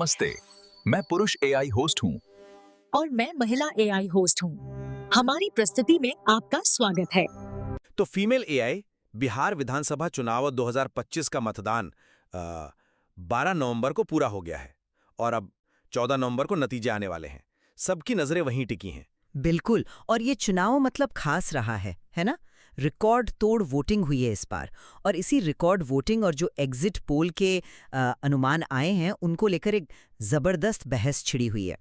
नमस्ते। मैं पुरुष एआई होस्ट हूँ। और मैं महिला एआई होस्ट हूँ। हमारी प्रस्तुति में आपका स्वागत है। तो फीमेल एआई बिहार विधानसभा चुनाव 2025 का मतदान 12 नवंबर को पूरा हो गया है और अब 14 नवंबर को नतीजे आने वाले हैं। सबकी नजरें वहीं टिकी हैं। बिल्कुल। और ये चुनाव मतलब खास रहा है ना? रिकॉर्ड तोड़ वोटिंग हुई है इस बार। और इसी रिकॉर्ड वोटिंग और जो एग्जिट पोल के अनुमान आए हैं उनको लेकर एक जबरदस्त बहस छिड़ी हुई है।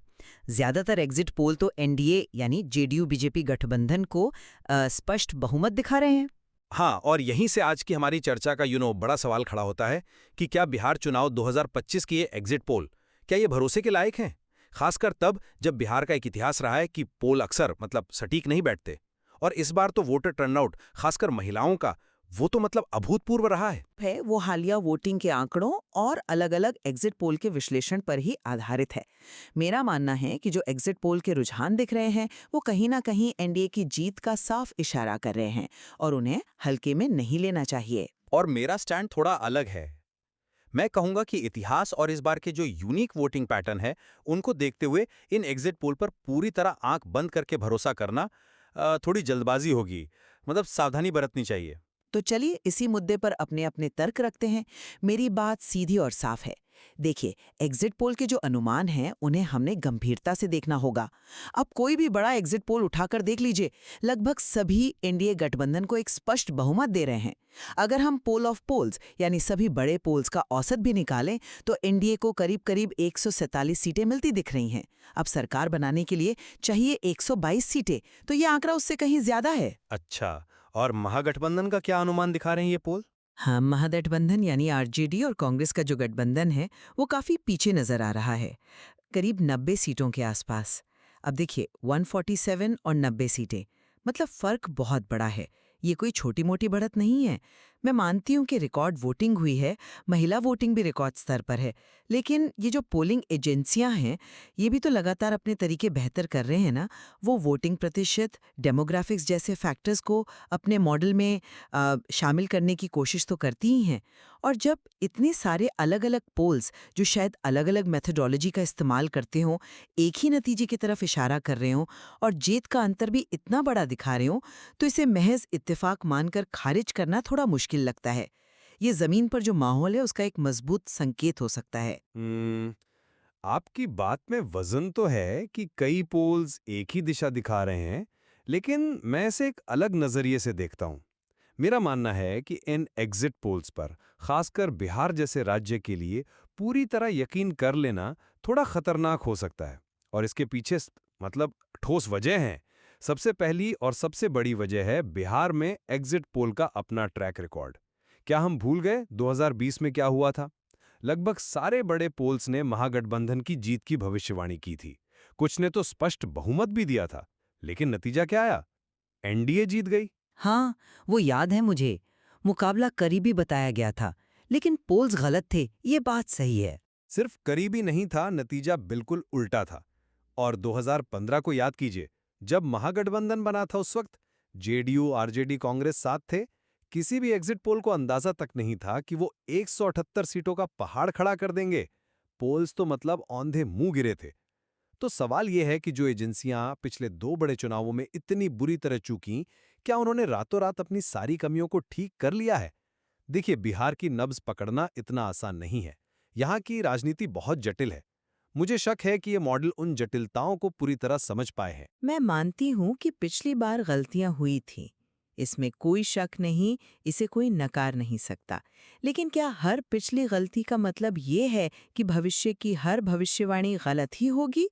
ज्यादातर एग्जिट पोल तो एनडीए यानी जेडीयू बीजेपी गठबंधन को स्पष्ट बहुमत दिखा रहे हैं। हाँ, और यहीं से आज की हमारी चर्चा का बड़ा सवाल खड़ा होता है कि क्या बिहार चुनाव 2025 की ये एग्जिट पोल क्या ये भरोसे के लायक हैं? खासकर तब जब बिहार का एक इतिहास रहा है कि पोल अक्सर सटीक नहीं बैठते। और इस बार तो वोटर टर्नआउट खासकर महिलाओं का वो तो अभूतपूर्व रहा है। वो हालिया वोटिंग के आंकड़ों और अलग-अलग एग्जिट पोल के विश्लेषण पर ही आधारित है। मेरा मानना है कि जो एग्जिट पोल के रुझान दिख रहे हैं वो कहीं ना कहीं एनडीए की जीत का साफ इशारा कर रहे हैं और उन्हें हल्के में नहीं लेना चाहिए। और मेरा स्टैंड थोड़ा अलग है। मैं कहूंगा कि इतिहास और इस बार के जो यूनिक वोटिंग पैटर्न है उनको देखते हुए इन एग्जिट पोल पर पूरी तरह आंख बंद करके भरोसा करना थोड़ी जल्दबाजी होगी। सावधानी बरतनी चाहिए। तो चलिए इसी मुद्दे पर अपने अपने तर्क रखते हैं। मेरी बात सीधी और साफ है। देखिए, एग्जिट पोल के जो अनुमान हैं उन्हें हमने गंभीरता से देखना होगा। अब कोई भी बड़ा एग्जिट पोल उठाकर देख लीजिए, लगभग सभी एनडीए गठबंधन को एक स्पष्ट बहुमत दे रहे हैं। अगर हम पोल ऑफ पोल्स यानी सभी बड़े पोल्स का औसत भी निकालें तो एनडीए को करीब करीब 147 सीटें मिलती दिख रही हैं। अब सरकार बनाने के लिए चाहिए 122 सीटें, तो ये आंकड़ा उससे कहीं ज्यादा है। अच्छा, और महागठबंधन का क्या अनुमान दिखा रहे हैं ये पोल? हाँ, महागठबंधन यानी आरजेडी और कांग्रेस का जो गठबंधन है वो काफी पीछे नजर आ रहा है, करीब 90 सीटों के आसपास। अब देखिए, 147 और 90 सीटें, मतलब फर्क बहुत बड़ा है। ये कोई छोटी मोटी बढ़त नहीं है। मैं मानती हूँ कि रिकॉर्ड वोटिंग हुई है, महिला वोटिंग भी रिकॉर्ड स्तर पर है, लेकिन ये जो पोलिंग एजेंसियां हैं ये भी तो लगातार अपने तरीके बेहतर कर रहे हैं ना। वो वोटिंग प्रतिशत, डेमोग्राफिक्स जैसे फैक्टर्स को अपने मॉडल में शामिल करने की कोशिश तो करती ही हैं। और जब इतने सारे अलग अलग पोल्स जो शायद अलग अलग मेथोडोलॉजी का इस्तेमाल करते हों एक ही नतीजे की तरफ इशारा कर रहे हों और जीत का अंतर भी इतना बड़ा दिखा रहे हों, तो इसे महज इत्तेफाक मानकर खारिज करना थोड़ा मुश्किल लगता है। ये जमीन पर जो माहौल है उसका एक मजबूत संकेत हो सकता है। आपकी बात में वजन तो है कि कई पोल्स एक ही दिशा दिखा रहे हैं, लेकिन मैं इसे एक अलग नजरिए से देखता हूं। मेरा मानना है कि इन एग्जिट पोल्स पर खासकर बिहार जैसे राज्य के लिए पूरी तरह यकीन कर लेना थोड़ा खतरनाक हो सकता है। और इसके पीछे ठोस वजह हैं। सबसे पहली और सबसे बड़ी वजह है बिहार में एग्जिट पोल का अपना ट्रैक रिकॉर्ड। क्या हम भूल गए 2020 में क्या हुआ था? लगभग सारे बड़े पोल्स ने महागठबंधन की जीत की भविष्यवाणी की थी। कुछ ने तो स्पष्ट बहुमत भी दिया था, लेकिन नतीजा क्या आया? एनडीए जीत गई। हाँ, वो याद है मुझे। मुकाबला करीबी बताया गया था, लेकिन पोल्स गलत थे, ये बात सही है। सिर्फ करीबी नहीं था, नतीजा बिल्कुल उल्टा था। और 2015 को याद कीजिए, जब महागठबंधन बना था उस वक्त जेडीयू, आरजेडी, कांग्रेस साथ थे। किसी भी एग्जिट पोल को अंदाजा तक नहीं था कि वो 178 सीटों का पहाड़ खड़ा कर देंगे। पोल्स तो औंधे मुंह गिरे थे। तो सवाल यह है कि जो एजेंसियां पिछले 2 बड़े चुनावों में इतनी बुरी तरह चूकीं, क्या उन्होंने रातों रात अपनी सारी कमियों को ठीक कर लिया है? देखिए, बिहार की नब्ज पकड़ना इतना आसान नहीं है। यहाँ की राजनीति बहुत जटिल है। मुझे शक है कि ये मॉडल उन जटिलताओं को पूरी तरह समझ पाए हैं। मैं मानती हूँ कि पिछली बार गलतियां हुई थीं, इसमें कोई शक नहीं, इसे कोई नकार नहीं सकता। लेकिन क्या हर पिछली गलती का मतलब ये है कि भविष्य की हर भविष्यवाणी गलत ही होगी?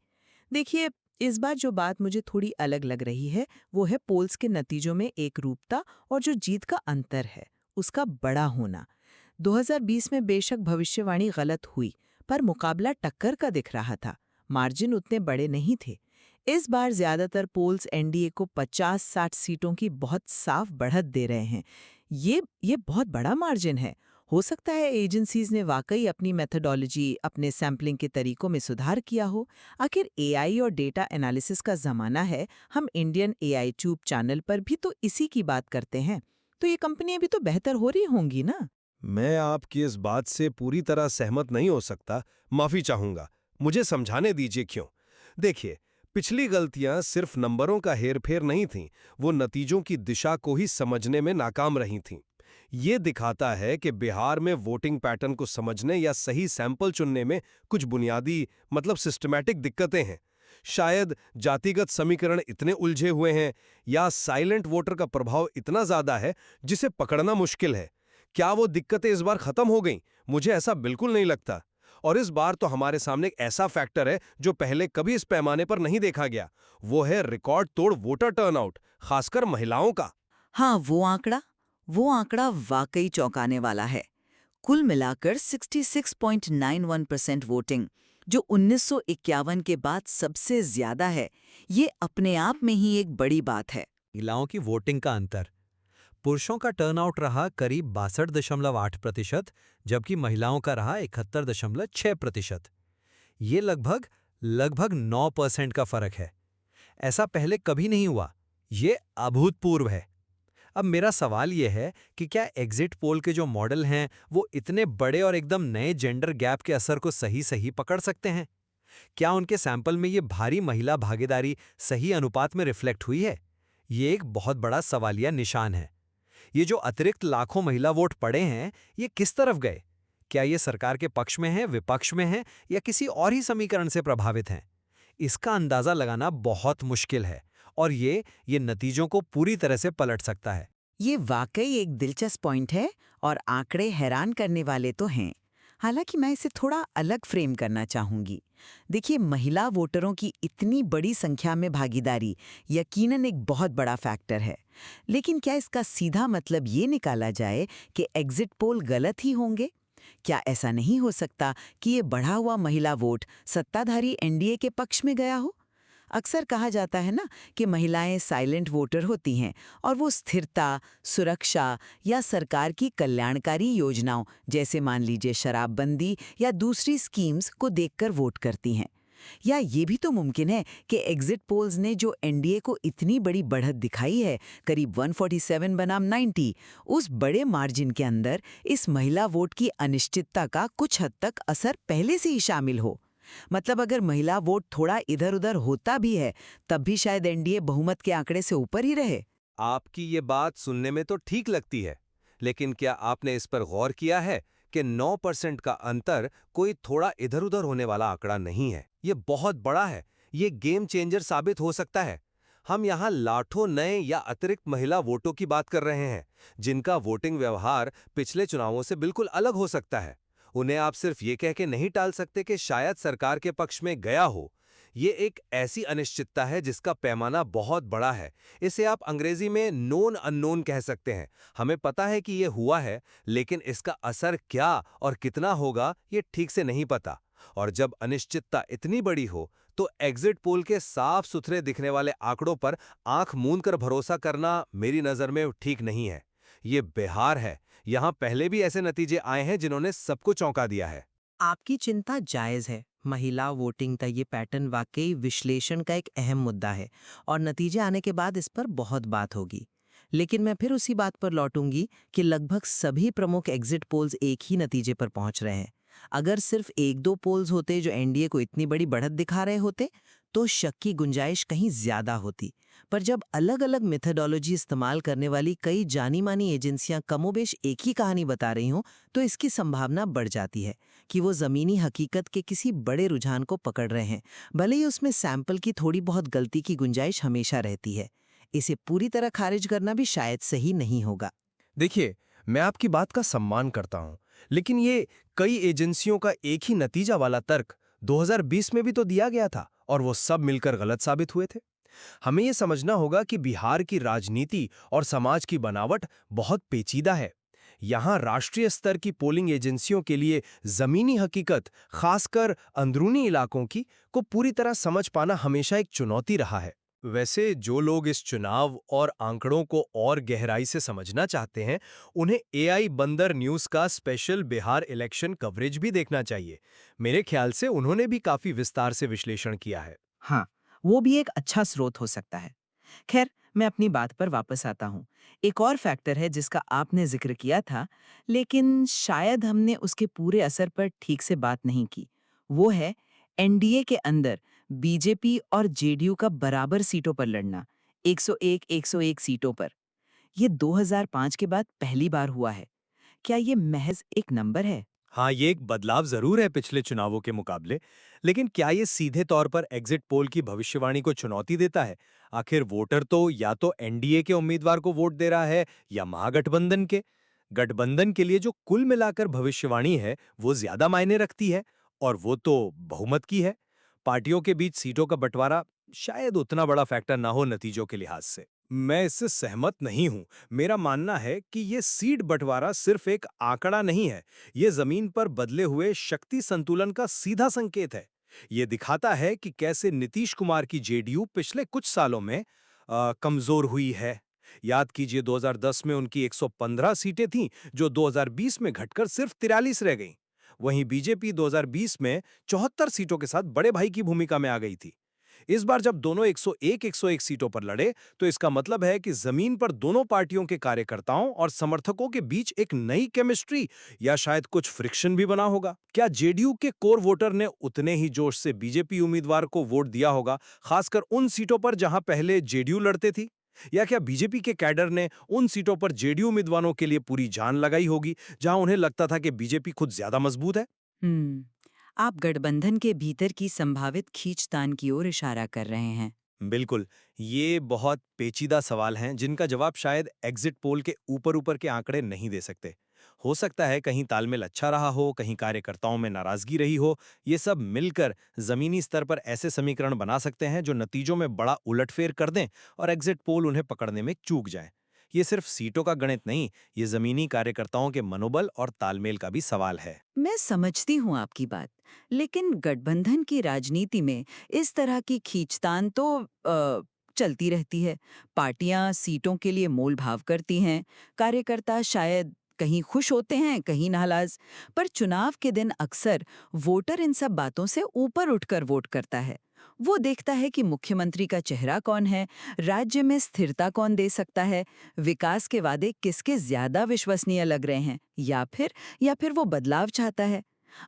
देखिए, इस बार जो बात मुझे थोड़ी अलग लग रही है वो है पोल्स के नतीजों में एकरूपता और जो जीत का अंतर है उसका बड़ा होना। 2020 में बेशक भविष्यवाणी गलत हुई, पर मुकाबला टक्कर का दिख रहा था, मार्जिन उतने बड़े नहीं थे। इस बार ज्यादातर पोल्स एनडीए को 50-60 सीटों की बहुत साफ बढ़त दे रहे हैं। ये बहुत बड़ा मार्जिन है। हो सकता है एजेंसीज ने वाकई अपनी मेथोडोलॉजी, अपने सैम्पलिंग के तरीकों में सुधार किया हो। आखिर एआई और डेटा एनालिसिस का जमाना है। हम इंडियन एआई ट्यूब चैनल पर भी तो इसी की बात करते हैं, तो ये कंपनियां भी तो बेहतर हो रही होंगी ना। मैं आपकी इस बात से पूरी तरह सहमत नहीं हो सकता, माफी चाहूंगा। मुझे समझाने दीजिए क्यों। देखिए, पिछली गलतियां सिर्फ नंबरों का हेरफेर नहीं थीं, वो नतीजों की दिशा को ही समझने में नाकाम रही थीं। ये दिखाता है कि बिहार में वोटिंग पैटर्न को समझने या सही सैंपल चुनने में कुछ बुनियादी मतलब सिस्टमैटिक दिक्कतें हैं। शायद जातिगत समीकरण इतने उलझे हुए हैं या साइलेंट वोटर का प्रभाव इतना ज्यादा है जिसे पकड़ना मुश्किल है। क्या वो दिक्कतें इस बार खत्म हो गईं? मुझे ऐसा बिल्कुल नहीं लगता। और इस बार तो हमारे सामने एक ऐसा फैक्टर है जो पहले कभी इस पैमाने पर नहीं देखा गया। वो है रिकॉर्ड तोड़ वोटर टर्नआउट, खासकर महिलाओं का। हाँ, वो आंकड़ा वाकई चौंकाने वाला है। कुल मिलाकर 66.91% वोटिंग, जो 1951 के बाद सबसे ज्यादा है, ये अपने आप में ही एक बड़ी बात है। महिलाओं की वोटिंग का अंतर। पुरुषों का टर्नआउट रहा करीब 62.8%, जबकि महिलाओं का रहा 71.6%। ये लगभग 9% का फर्क है। ऐसा पहले कभी नहीं हुआ। ये अभूतपूर्व है। अब मेरा सवाल यह है कि क्या एग्जिट पोल के जो मॉडल हैं वो इतने बड़े और एकदम नए जेंडर गैप के असर को सही पकड़ सकते हैं? क्या उनके सैंपल में ये भारी महिला भागीदारी सही अनुपात में रिफ्लेक्ट हुई है? ये एक बहुत बड़ा सवालिया निशान है। ये जो अतिरिक्त लाखों महिला वोट पड़े हैं, ये किस तरफ गए? क्या ये सरकार के पक्ष में है, विपक्ष में है, या किसी और ही समीकरण से प्रभावित हैं? इसका अंदाजा लगाना बहुत मुश्किल है और ये नतीजों को पूरी तरह से पलट सकता है। ये वाकई एक दिलचस्प पॉइंट है और आंकड़े हैरान करने वाले तो हैं। हालांकि मैं इसे थोड़ा अलग फ्रेम करना चाहूंगी। देखिए, महिला वोटरों की इतनी बड़ी संख्या में भागीदारी यकीनन एक बहुत बड़ा फैक्टर है। लेकिन क्या इसका सीधा मतलब ये निकाला जाए कि एग्जिट पोल गलत ही होंगे? क्या ऐसा नहीं हो सकता कि ये बढ़ा हुआ महिला वोट सत्ताधारी एनडीए के पक्ष में गया हो? अक्सर कहा जाता है ना कि महिलाएं साइलेंट वोटर होती हैं और वो स्थिरता, सुरक्षा या सरकार की कल्याणकारी योजनाओं जैसे मान लीजिए शराबबंदी या दूसरी स्कीम्स को देखकर वोट करती हैं। या ये भी तो मुमकिन है कि एग्जिट पोल्स ने जो एनडीए को इतनी बड़ी बढ़त दिखाई है, करीब 147 बनाम 90, उस बड़े मार्जिन के अंदर इस महिला वोट की अनिश्चितता का कुछ हद तक असर पहले से ही शामिल हो। मतलब अगर महिला वोट थोड़ा इधर उधर होता भी है, तब भी शायद एनडीए बहुमत के आंकड़े से ऊपर ही रहे। आपकी ये बात सुनने में तो ठीक लगती है, लेकिन क्या आपने इस पर गौर किया है कि 9% का अंतर कोई थोड़ा इधर उधर होने वाला आंकड़ा नहीं है। ये बहुत बड़ा है। ये गेम चेंजर साबित हो सकता है। हम यहाँ लाखों नए या अतिरिक्त महिला वोटों की बात कर रहे हैं, जिनका वोटिंग व्यवहार पिछले चुनावों से बिल्कुल अलग हो सकता है। उन्हें आप सिर्फ ये कह के नहीं टाल सकते कि शायद सरकार के पक्ष में गया हो। ये एक ऐसी अनिश्चितता है जिसका पैमाना बहुत बड़ा है। इसे आप अंग्रेजी में नोन अननोन कह सकते हैं। हमें पता है कि ये हुआ है, लेकिन इसका असर क्या और कितना होगा ये ठीक से नहीं पता। और जब अनिश्चितता इतनी बड़ी हो तो एग्जिट पोल के साफ सुथरे दिखने वाले आंकड़ों पर आंख मूंद कर भरोसा करना मेरी नज़र में ठीक नहीं है। ये बिहार है। यहाँ पहले भी ऐसे नतीजे आए हैं जिन्होंने सबको चौंका दिया है। आपकी चिंता जायज़ है। महिला वोटिंग का ये पैटर्न वाकई विश्लेषण का एक अहम मुद्दा है और नतीजे आने के बाद इस पर बहुत बात होगी। लेकिन मैं फिर उसी बात पर लौटूंगी कि लगभग सभी प्रमुख एग्जिट पोल्स एक ही नतीजे पर पहुंच रहे हैं। अगर सिर्फ 1-2 पोल्स होते जो एनडीए को इतनी बड़ी बढ़त दिखा रहे होते, तो शक की गुंजाइश कहीं ज्यादा होती। पर जब अलग अलग मेथडोलॉजी इस्तेमाल करने वाली कई जानी मानी एजेंसियां कमोबेश एक ही कहानी बता रही हों, तो इसकी संभावना बढ़ जाती है कि वो जमीनी हकीकत के किसी बड़े रुझान को पकड़ रहे हैं, भले ही उसमें सैंपल की थोड़ी बहुत गलती की गुंजाइश हमेशा रहती है। इसे पूरी तरह खारिज करना भी शायद सही नहीं होगा। देखिए, मैं आपकी बात का सम्मान करता हूं, लेकिन ये कई एजेंसियों का एक ही नतीजा वाला तर्क 2020 में भी तो दिया गया था और वो सब मिलकर गलत साबित हुए थे। हमें ये समझना होगा कि बिहार की राजनीति और समाज की बनावट बहुत पेचीदा है। यहाँ राष्ट्रीय स्तर की पोलिंग एजेंसियों के लिए जमीनी हकीकत, खासकर अंदरूनी इलाकों की, को पूरी तरह समझ पाना हमेशा एक चुनौती रहा है। वैसे जो लोग इस चुनाव और आंकड़ों को और गहराई से समझना चाहते हैं, उन्हें एआई बंदर न्यूज़ का स्पेशल बिहार इलेक्शन कवरेज भी देखना चाहिए। मेरे ख्याल से उन्होंने भी काफी विस्तार से विश्लेषण किया है। हाँ, वो भी एक अच्छा स्रोत हो सकता है। खैर, मैं अपनी बात पर वापस आता हूँ। एक और फैक्टर है जिसका आपने जिक्र किया था, लेकिन शायद हमने उसके पूरे असर पर ठीक से बात नहीं की। वो है एनडीए के अंदर बीजेपी और जेडीयू का बराबर सीटों पर लड़ना, 101 सीटों पर, ये 2005 के बाद पहली बार हुआ है। क्या ये महज एक नंबर है? हाँ, ये एक बदलाव जरूर है पिछले चुनावों के मुकाबले, लेकिन क्या ये सीधे तौर पर एग्जिट पोल की भविष्यवाणी को चुनौती देता है? आखिर वोटर तो या तो एनडीए के उम्मीदवार को वोट दे रहा है या महागठबंधन के। गठबंधन के लिए जो कुल मिलाकर भविष्यवाणी है, वो ज्यादा मायने रखती है, और वो तो बहुमत की है। पार्टियों के बीच सीटों का बंटवारा शायद उतना बड़ा फैक्टर ना हो नतीजों के लिहाज से। मैं इससे सहमत नहीं हूं। मेरा मानना है कि ये सीट बंटवारा सिर्फ एक आंकड़ा नहीं है, ये जमीन पर बदले हुए शक्ति संतुलन का सीधा संकेत है। ये दिखाता है कि कैसे नीतीश कुमार की जेडीयू पिछले कुछ सालों में कमजोर हुई है। याद कीजिए 2010 में उनकी 115 सीटें थीं, जो 2020 में घटकर सिर्फ 43 रह गईं। वहीं बीजेपी 2020 में 74 सीटों के साथ बड़े भाई की भूमिका में आ गई थी। इस बार जब दोनों 101 सीटों पर लड़े, तो इसका मतलब है कि जमीन पर दोनों पार्टियों के कार्यकर्ताओं और समर्थकों के बीच एक नई केमिस्ट्री या शायद कुछ फ्रिक्शन भी बना होगा। क्या जेडीयू के कोर वोटर ने उतने ही जोश से बीजेपी उम्मीदवार को वोट दिया होगा, खासकर उन सीटों पर जहां पहले जेडीयू लड़ते थी? या क्या बीजेपी के कैडर ने उन सीटों पर जेडीयू उम्मीदवारों के लिए पूरी जान लगाई होगी, जहां उन्हें लगता था कि बीजेपी खुद ज्यादा मजबूत है? आप गठबंधन के भीतर की संभावित खींचतान की ओर इशारा कर रहे हैं। बिल्कुल, ये बहुत पेचीदा सवाल हैं जिनका जवाब शायद एग्जिट पोल के ऊपर-ऊपर के आंकड़े नहीं दे सकते। हो सकता है कहीं तालमेल अच्छा रहा हो, कहीं कार्यकर्ताओं में नाराजगी रही हो। ये सब मिलकर जमीनी स्तर पर ऐसे समीकरण बना सकते हैं जो नतीजों में बड़ा उलटफेर कर दें और एग्जिट पोल उन्हें पकड़ने में चूक जाए। ये सिर्फ सीटों का गणित नहीं, ये जमीनी कार्यकर्ताओं के मनोबल और तालमेल का भी सवाल है। मैं समझती हूँ आपकी बात, लेकिन गठबंधन की राजनीति में इस तरह की खींचतान तो चलती रहती है। पार्टियां सीटों के लिए मोल भाव करती हैं, कार्यकर्ता शायद कहीं खुश होते हैं, कहीं नाराज। पर चुनाव के दिन अक्सर वोटर इन सब बातों से ऊपर उठकर वोट करता है। वो देखता है कि मुख्यमंत्री का चेहरा कौन है, राज्य में स्थिरता कौन दे सकता है, विकास के वादे किसके ज्यादा विश्वसनीय लग रहे हैं, या फिर वो बदलाव चाहता है।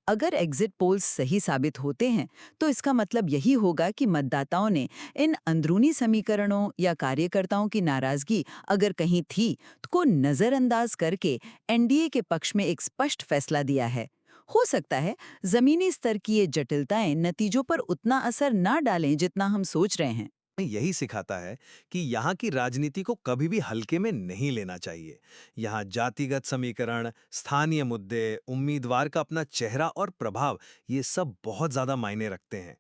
अगर एग्जिट पोल्स सही साबित होते हैं, तो इसका मतलब यही होगा कि मतदाताओं ने इन अंदरूनी समीकरणों या कार्यकर्ताओं की नाराजगी अगर कहीं थी, तो को नजरअंदाज करके एनडीए के पक्ष में एक स्पष्ट फैसला दिया है। हो सकता है जमीनी स्तर की ये जटिलताएं नतीजों पर उतना असर ना डालें जितना हम सोच रहे हैं। यही सिखाता है कि यहाँ की राजनीति को कभी भी हल्के में नहीं लेना चाहिए। यहाँ जातिगत समीकरण, स्थानीय मुद्दे, उम्मीदवार का अपना चेहरा और प्रभाव, ये सब बहुत ज्यादा मायने रखते हैं।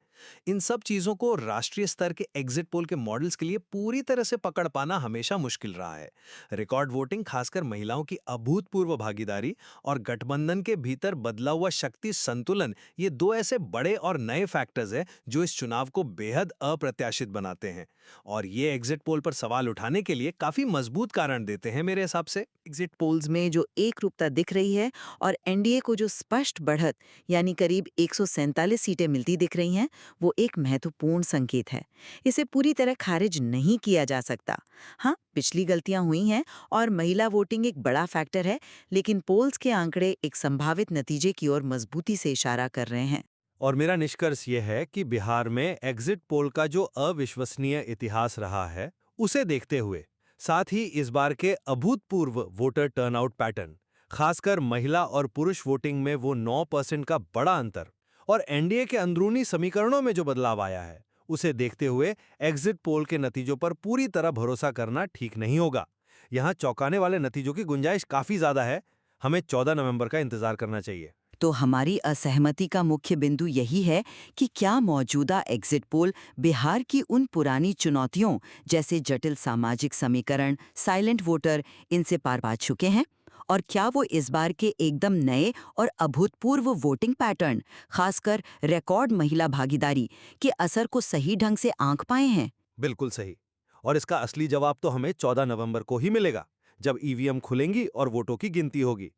इन सब चीजों को राष्ट्रीय स्तर के एग्जिट पोल के मॉडल्स के लिए पूरी तरह से पकड़ पाना हमेशा मुश्किल रहा है। रिकॉर्ड वोटिंग, खासकर महिलाओं की अभूतपूर्व भागीदारी और गठबंधन के भीतर बदला हुआ शक्ति संतुलन, ये दो ऐसे बड़े और नए फैक्टर्स हैं जो इस चुनाव को बेहद अप्रत्याशित बनाते हैं। और ये एग्जिट पोल पर सवाल उठाने के लिए काफी मजबूत कारण देते हैं मेरे हिसाब से। एग्जिट पोल्स में जो एक रूपता दिख रही है और एनडीए को जो स्पष्ट बढ़त यानी करीब 147 सीटें मिलती दिख रही हैं, वो एक महत्वपूर्ण संकेत है। इसे पूरी तरह खारिज नहीं किया जा सकता। हाँ, पिछली गलतियां हुई हैं और महिला वोटिंग एक बड़ा फैक्टर है, लेकिन पोल्स के आंकड़े एक संभावित नतीजे की ओर मजबूती से इशारा कर रहे हैं। और मेरा निष्कर्ष यह है कि बिहार में एग्जिट पोल का जो अविश्वसनीय इतिहास रहा है, उसे देखते हुए, साथ ही इस बार के अभूतपूर्व वोटर टर्नआउट पैटर्न, खासकर महिला और पुरुष वोटिंग में वो 9% का बड़ा अंतर, और एनडीए के अंदरूनी समीकरणों में जो बदलाव आया है, उसे देखते हुए एग्जिट पोल के नतीजों पर पूरी तरह भरोसा करना ठीक नहीं होगा। यहाँ चौंकाने वाले नतीजों की गुंजाइश काफी ज्यादा है। हमें 14 नवंबर का इंतजार करना चाहिए। तो हमारी असहमति का मुख्य बिंदु यही है कि क्या मौजूदा एग्जिट पोल बिहार की उन पुरानी चुनौतियों जैसे जटिल सामाजिक समीकरण, साइलेंट वोटर, इनसे पार पा चुके हैं? और क्या वो इस बार के एकदम नए और अभूतपूर्व वोटिंग पैटर्न, खासकर रिकॉर्ड महिला भागीदारी के असर को सही ढंग से आंक पाए हैं? बिल्कुल सही। और इसका असली जवाब तो हमें 14 नवंबर को ही मिलेगा, जब ईवीएम खुलेंगी और वोटों की गिनती होगी।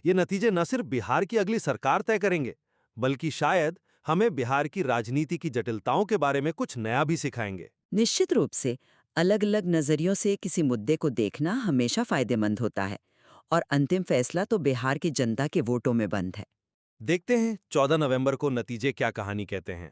ये नतीजे न सिर्फ बिहार की अगली सरकार तय करेंगे, बल्कि शायद हमें बिहार की राजनीति की जटिलताओं के बारे में कुछ नया भी सिखाएंगे। निश्चित रूप से अलग-अलग नजरियों से किसी मुद्दे को देखना हमेशा फायदेमंद होता है, और अंतिम फैसला तो बिहार की जनता के वोटों में बंद है। देखते हैं 14 नवंबर को नतीजे क्या कहानी कहते हैं।